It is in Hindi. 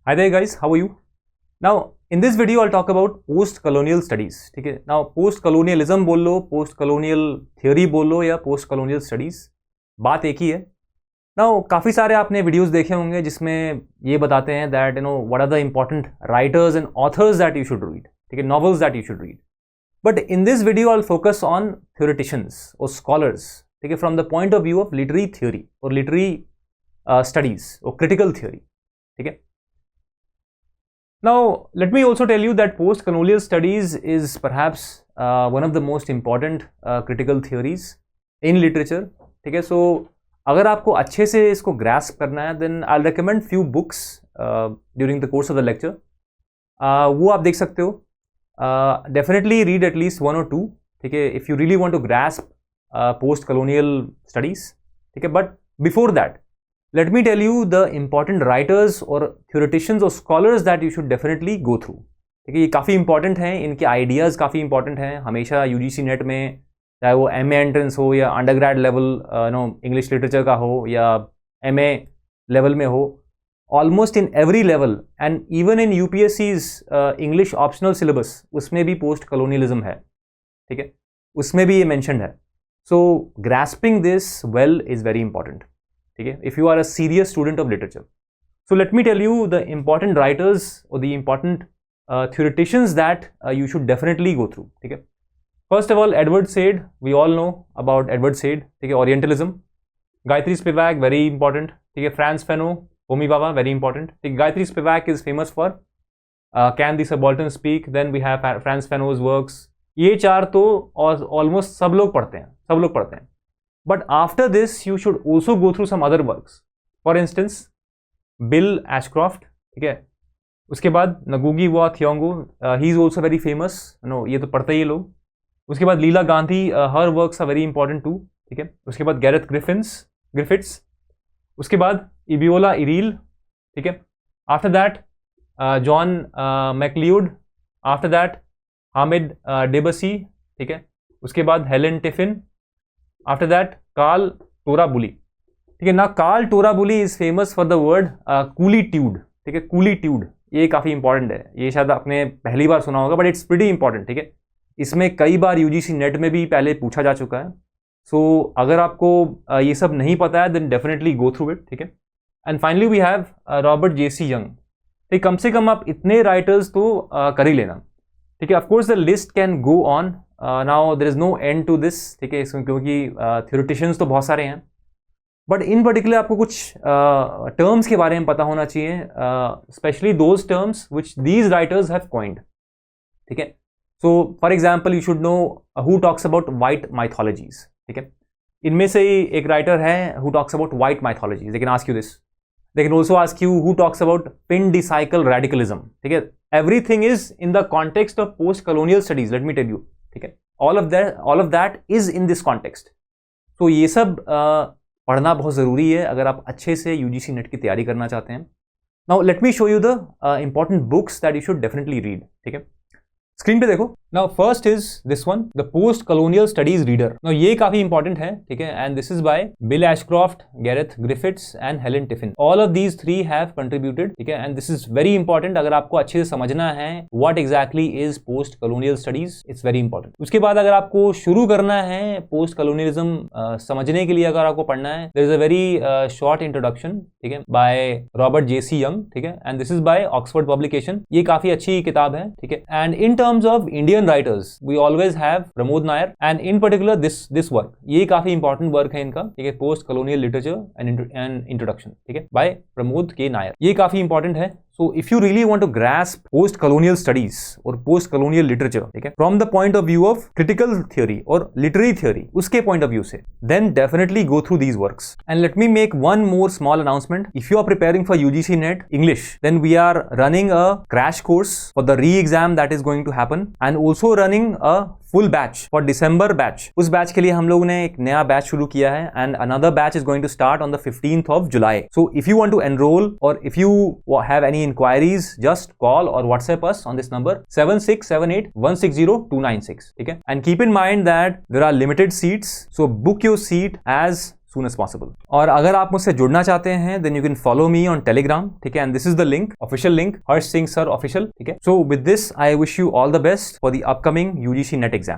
Hi there guys, how are you? Now in this video I'll talk about post-colonial studies. ठीक है, now post-colonialism बोल लो, post-colonial theory बोल लो या post-colonial studies, बात एक ही है. Now काफ़ी सारे आपने videos देखे होंगे जिसमें ये बताते हैं that what are the important writers and authors that you should read. ठीक है, novels that you should read. But in this video I'll focus on theoreticians or scholars. ठीक है, from the point of view of literary theory or literary studies or critical theory. ठीक है. Now, let me also tell you that post-colonial studies is perhaps one of the most important critical theories in literature. ठीक है, so अगर आपको अच्छे से इसको grasp करना है, then I'll recommend few books during the course of the lecture. वो आप देख सकते हो. Definitely read at least one or two. ठीक है, if you really want to grasp post-colonial studies. ठीक है, but before that, let me tell you the important writers or theoreticians or scholars that you should definitely go through. ठीक है, ये काफ़ी इंपॉर्टेंट हैं, इनके आइडियाज़ काफ़ी इंपॉर्टेंट हैं. हमेशा UGC नेट में चाहे वो MA एंट्रेंस हो या under grade level English literature का हो या MA लेवल में हो, almost in every level and even in UPSC's English optional syllabus उसमें भी पोस्ट कलोनियलिज्म है. ठीक है, उसमें भी ये मैंशनड है. So grasping this well is very important. ठीक है, if you are a serious student of literature. So let me tell you the important writers और the important theoreticians that you should definitely go through. ठीक है, first of all Edward Said, we all know about Edward Said. ठीक है, orientalism. Gayatri Spivak, very important. ठीक है, फ्रांस फेनो, होमी बाबा, वेरी इंपॉर्टेंट. ठीक है, Gayatri Spivak is famous for can the subaltern speak. Then we have Frantz Fanon's works. ये चार तो ऑलमोस्ट सब लोग पढ़ते हैं. But after this, you should also go through some other works. For instance, Bill Ashcroft. ठीक है, उसके बाद नगुगी वा थियोंगो, he is also very famous. ये तो पढ़ते ही लोग. उसके बाद लीला Gandhi, her works are very important too. ठीक है, उसके बाद गैरेथ ग्रिफिथ्स. उसके बाद इबियोला इरील. ठीक है, after that John McLeod. After that Hamid Dabashi. ठीक है, उसके बाद Helen Tiffin. After that Khal Torabully. ठीक है ना, Khal Torabully is famous for the word coolitude. ठीक है, कूलीट्यूड ये काफ़ी इंपॉर्टेंट है. ये शायद आपने पहली बार सुना होगा, बट इट्स प्रीटी इंपॉर्टेंट. ठीक है, इसमें कई बार UGC नेट में भी पहले पूछा जा चुका है. सो अगर आपको ये सब नहीं पता है then definitely go through it. ठीक है, and finally we have Robert J.C. Young. ठीक, कम से कम आप इतने राइटर्स तो कर ही लेना. ठीक है, of course the list can go on. Now there is no end to this. ठीक है, क्योंकि थ्योरेटिशियंस तो बहुत सारे हैं, बट इन पर्टिकुलर आपको कुछ टर्म्स के बारे में पता होना चाहिए, specially those terms which these writers have coined. ठीक है, so for example you should know who talks about white mythologies. ठीक है, इनमें से ही एक राइटर है who talks about white mythologies. They can ask you this. They can also ask you who talks about Pindicical radicalism. ठीक है, everything is in the context of post-colonial studies. Let me tell you. ठीक है, all of that is in this context. तो ये सब पढ़ना बहुत ज़रूरी है अगर आप अच्छे से UGC नेट की तैयारी करना चाहते हैं. Now let me show you the important books that you should definitely read. ठीक है, स्क्रीन पे देखो. Now first is this one, the post colonial studies reader. Now ये काफी इंपॉर्टेंट है. ठीक है, and this is bye bill Ashcroft, Gareth Griffiths and Helen tiffin. All of these three have contributed. ठीक है, and this is very important अगर आपको अच्छे से समझना है what exactly is post colonial studies. It's very important. उसके बाद अगर आपको शुरू करना है पोस्ट कलोनियलिज्म समझने के लिए, अगर आपको पढ़ना है, there is a very short introduction. ठीक है, बाय रॉबर्ट J.C. यंग. ठीक है, and this is by Oxford publication. ये काफी अच्छी किताब है. ठीक है, and in terms of Indian writers we always have Pramod Nayar, and in particular this work, ये काफी इंपॉर्टेंट वर्क है इनका. ठीक है, post colonial literature and introduction. ठीक है, बाय प्रमोद के नायर. ये काफी इंपॉर्टेंट है. So if you really want to grasp post-colonial studies or post-colonial literature, okay, from the point of view of critical theory or literary theory, उसके point of view से, then definitely go through these works. And let me make one more small announcement. If you are preparing for UGC NET English, then we are running a crash course for the re-exam that is going to happen, and also running a full batch for December batch. उस बैच के लिए हम लोगों ने एक नया बैच शुरू किया है, and another batch is going to start on the 15th of July. So if you want to enroll or if you have any inquiries, just call or WhatsApp us on this number 7678160296. ठीक है, and keep in mind that there are limited seats, so book your seat as soon as possible. और अगर आप मुझसे जुड़ना चाहते हैं then you can follow me on Telegram, ठीक है, and this is the link, official link, Harsh Singh sir official, ठीक है। So with this I wish you all the best for the upcoming UGC NET exam.